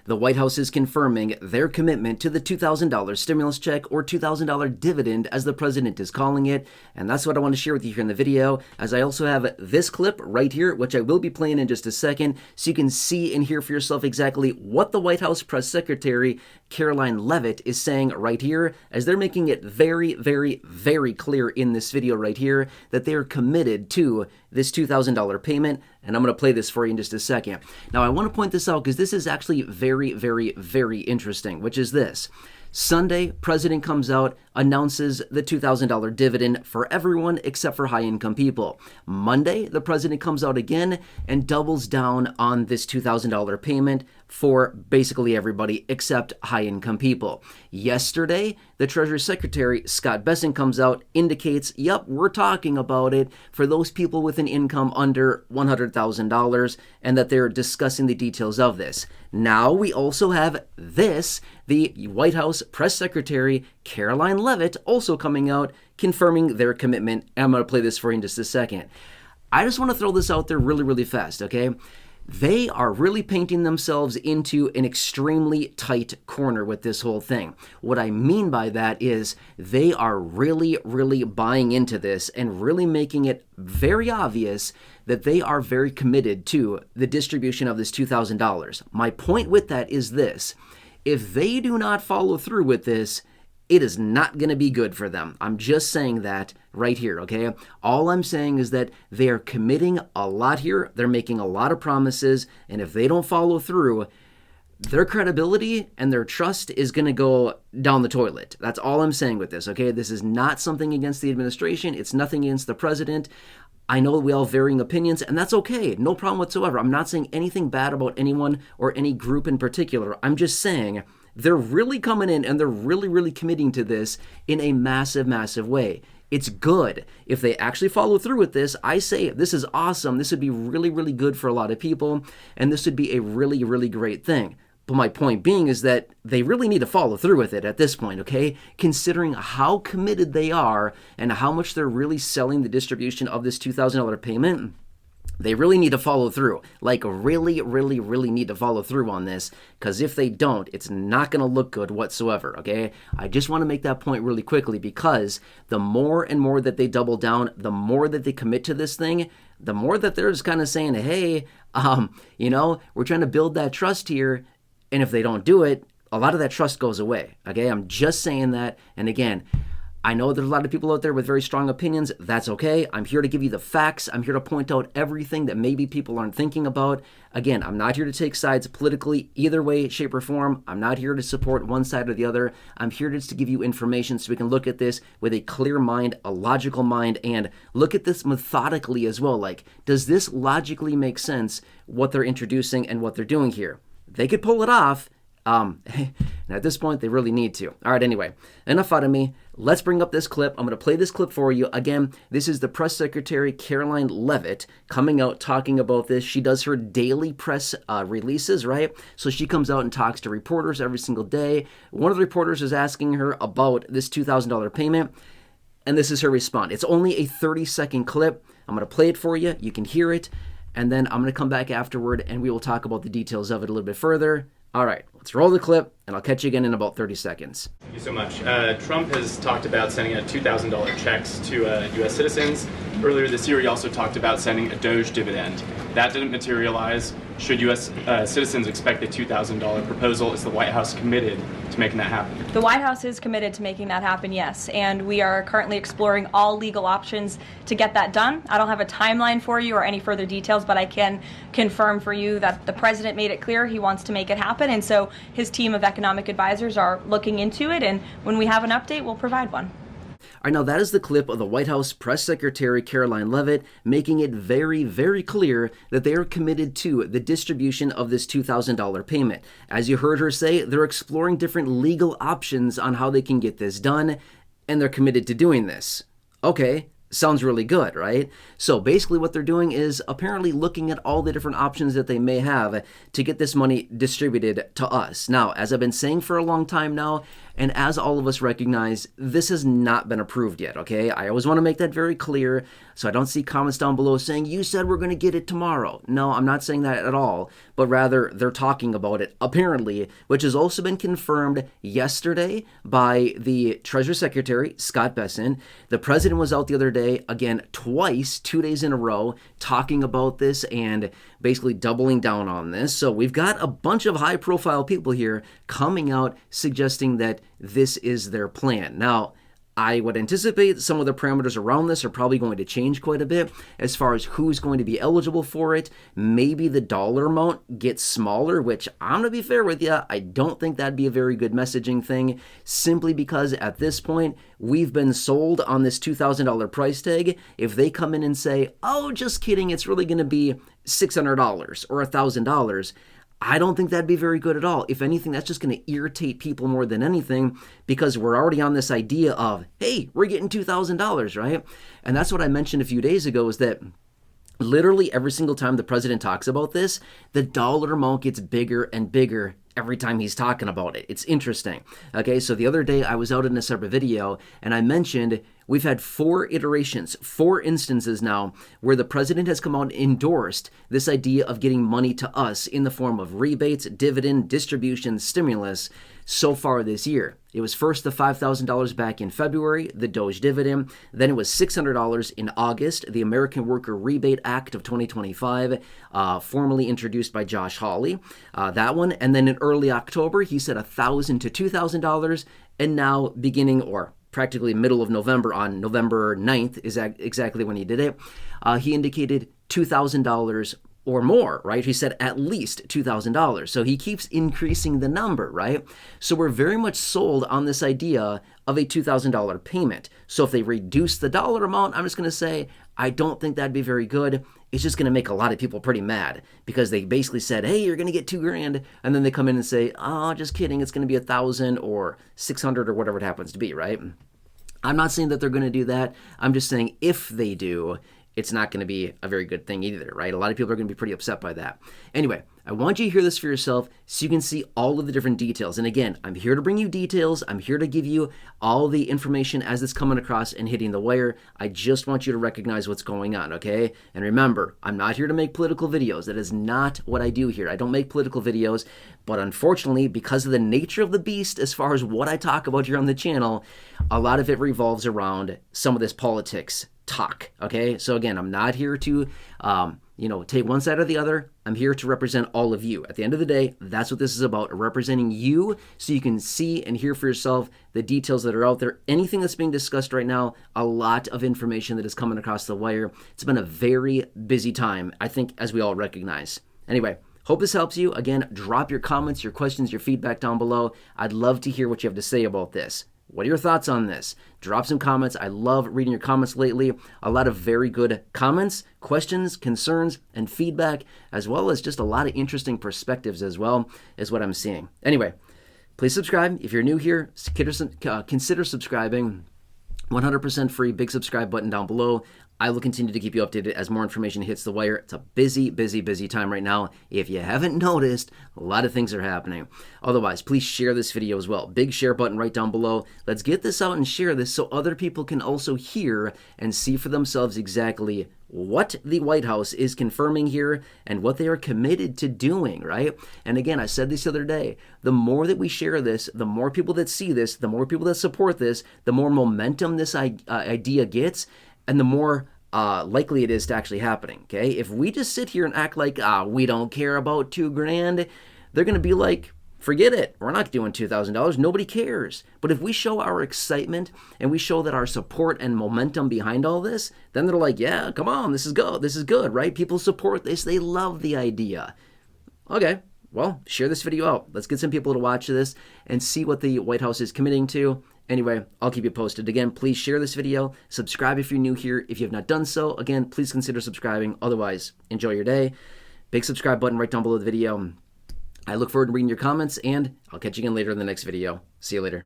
The White House is confirming their commitment to the $2,000 stimulus check, or $2,000 dividend as the president is calling it. And that's what I want to share with you here in the video, as I also have this clip right here, which I will be playing in just a second, so you can see and hear for yourself exactly what the White House press secretary, Karoline Leavitt, is saying right here, as they're making it very, very, very clear in this video right here that they are committed to this $2,000 payment. And I'm going to play this for you in just a second. Now, I want to point this out because this is actually very, very, very interesting, which is this. Sunday, president comes out, announces the $2,000 dividend for everyone except for high-income people. Monday, the president comes out again and doubles down on this $2,000 payment for basically everybody except high-income people. Yesterday, the Treasury Secretary, Scott Bessent, comes out, indicates, yep, we're talking about it for those people with an income under $100,000, and that they're discussing the details of this. Now we also have this, the White House press secretary, Karoline Leavitt, also coming out, confirming their commitment. And I'm going to play this for you in just a second. I just want to throw this out there really, really fast, okay? They are really painting themselves into an extremely tight corner with this whole thing. What I mean by that is they are really, really buying into this and really making it very obvious that they are very committed to the distribution of this $2,000. My point with that is this. If they do not follow through with this, it is not going to be good for them. I'm just saying that right here, okay? All I'm saying is that they are committing a lot here. They're making a lot of promises, and if they don't follow through, their credibility and their trust is going to go down the toilet. That's all I'm saying with this, okay? This is not something against the administration. It's nothing against the president. I know we all have varying opinions, and that's okay. No problem whatsoever. I'm not saying anything bad about anyone or any group in particular. I'm just saying they're really coming in and they're really, really committing to this in a massive, massive way. It's good. If they actually follow through with this, I say this is awesome. This would be really, really good for a lot of people, and this would be a really, really great thing. But my point being is that they really need to follow through with it at this point, okay? Considering how committed they are and how much they're really selling the distribution of this $2,000 payment, they really need to follow through. Like, really, really, really need to follow through on this, because if they don't, it's not going to look good whatsoever, okay? I just want to make that point really quickly, because the more and more that they double down, the more that they commit to this thing, the more that they're just kind of saying, hey, we're trying to build that trust here. And if they don't do it, a lot of that trust goes away, okay? I'm just saying that. And again, I know there's a lot of people out there with very strong opinions. That's okay. I'm here to give you the facts. I'm here to point out everything that maybe people aren't thinking about. Again, I'm not here to take sides politically, either way, shape, or form. I'm not here to support one side or the other. I'm here just to give you information so we can look at this with a clear mind, a logical mind, and look at this methodically as well. Like, does this logically make sense, what they're introducing and what they're doing here? They could pull it off. And at this point, they really need to. All right, anyway, enough out of me. Let's bring up this clip. I'm going to play this clip for you. Again, this is the press secretary, Karoline Leavitt, coming out talking about this. She does her daily press releases, right? So she comes out and talks to reporters every single day. One of the reporters is asking her about this $2,000 payment, and this is her response. It's only a 30-second clip. I'm going to play it for you. You can hear it. And then I'm going to come back afterward, and we will talk about the details of it a little bit further. All right, let's roll the clip, and I'll catch you again in about 30 seconds. Thank you so much. Trump has talked about sending out $2,000 checks to U.S. citizens. Earlier this year, he also talked about sending a Doge dividend. That didn't materialize. Should U.S. Citizens expect the $2,000 proposal? Is the White House committed to making that happen? The White House is committed to making that happen, yes. And we are currently exploring all legal options to get that done. I don't have a timeline for you or any further details, but I can confirm for you that the president made it clear he wants to make it happen. And so his team of economic advisors are looking into it. And when we have an update, we'll provide one. All right, now that is the clip of the White House press secretary, Karoline Leavitt, making it very, very clear that they are committed to the distribution of this $2,000 payment. As you heard her say, they're exploring different legal options on how they can get this done, and they're committed to doing this. Okay. Sounds really good, right? So basically what they're doing is apparently looking at all the different options that they may have to get this money distributed to us. Now, as I've been saying for a long time now, and as all of us recognize, this has not been approved yet, okay? I always want to make that very clear. So I don't see comments down below saying, you said we're going to get it tomorrow. No, I'm not saying that at all, but rather they're talking about it, apparently, which has also been confirmed yesterday by the Treasury Secretary, Scott Bessent. The president was out the other day, again, twice, 2 days in a row, talking about this and basically doubling down on this. So we've got a bunch of high-profile people here coming out suggesting that this is their plan. Now, I would anticipate some of the parameters around this are probably going to change quite a bit as far as who's going to be eligible for it. Maybe the dollar amount gets smaller, which I'm going to be fair with you. I don't think that'd be a very good messaging thing, simply because at this point, we've been sold on this $2,000 price tag. If they come in and say, oh, just kidding, it's really going to be $600 or $1,000, I don't think that'd be very good at all. If anything, that's just going to irritate people more than anything, because we're already on this idea of, hey, we're getting $2,000, right? And that's what I mentioned a few days ago, is that literally every single time the president talks about this, the dollar amount gets bigger and bigger every time he's talking about it. It's interesting. Okay, so the other day I was out in a separate video and I mentioned we've had 4 iterations, 4 instances now where the president has come out and endorsed this idea of getting money to us in the form of rebates, dividend, distribution, stimulus so far this year. It was first the $5,000 back in February, the Doge dividend. Then it was $600 in August, the American Worker Rebate Act of 2025, formally introduced by Josh Hawley. That one. And then in early October, he said $1,000 to $2,000. And now beginning, or practically middle of November, on November 9th is exactly when he did it, he indicated $2,000 or more, right? He said at least $2,000. So he keeps increasing the number, right? So we're very much sold on this idea of a $2,000 payment. So if they reduce the dollar amount, I'm just going to say, I don't think that'd be very good. It's just going to make a lot of people pretty mad, because they basically said, hey, you're going to get $2,000. And then they come in and say, oh, just kidding. It's going to be 1,000 or 600 or whatever it happens to be, right? I'm not saying that they're going to do that. I'm just saying if they do, it's not going to be a very good thing either, right? A lot of people are going to be pretty upset by that. Anyway, I want you to hear this for yourself so you can see all of the different details. And again, I'm here to bring you details. I'm here to give you all the information as it's coming across and hitting the wire. I just want you to recognize what's going on, okay? And remember, I'm not here to make political videos. That is not what I do here. I don't make political videos. But unfortunately, because of the nature of the beast, as far as what I talk about here on the channel, a lot of it revolves around some of this politics talk, okay? So again, I'm not here to, take one side or the other. I'm here to represent all of you. At the end of the day, that's what this is about, representing you so you can see and hear for yourself the details that are out there. Anything that's being discussed right now, a lot of information that is coming across the wire. It's been a very busy time, I think, as we all recognize. Anyway, hope this helps you. Again, drop your comments, your questions, your feedback down below. I'd love to hear what you have to say about this. What are your thoughts on this? Drop some comments. I love reading your comments lately. A lot of very good comments, questions, concerns, and feedback, as well as just a lot of interesting perspectives as well, is what I'm seeing. Anyway, please subscribe. If you're new here, consider subscribing. 100% free. Big subscribe button down below. I will continue to keep you updated as more information hits the wire. It's a busy, busy, busy time right now. If you haven't noticed, a lot of things are happening. Otherwise, please share this video as well. Big share button right down below. Let's get this out and share this so other people can also hear and see for themselves exactly what the White House is confirming here and what they are committed to doing, right? And again, I said this the other day, the more that we share this, the more people that see this, the more people that support this, the more momentum this idea gets, and the more likely it is to actually happening, okay? If we just sit here and act like, we don't care about $2,000, they're going to be like, forget it. We're not doing $2,000. Nobody cares. But if we show our excitement and we show that our support and momentum behind all this, then they're like, yeah, come on, this is good. This is good, right? People support this. They love the idea. Okay, well, share this video out. Let's get some people to watch this and see what the White House is committing to. Anyway, I'll keep you posted. Again, please share this video. Subscribe if you're new here. If you have not done so, again, please consider subscribing. Otherwise, enjoy your day. Big subscribe button right down below the video. I look forward to reading your comments, and I'll catch you again later in the next video. See you later.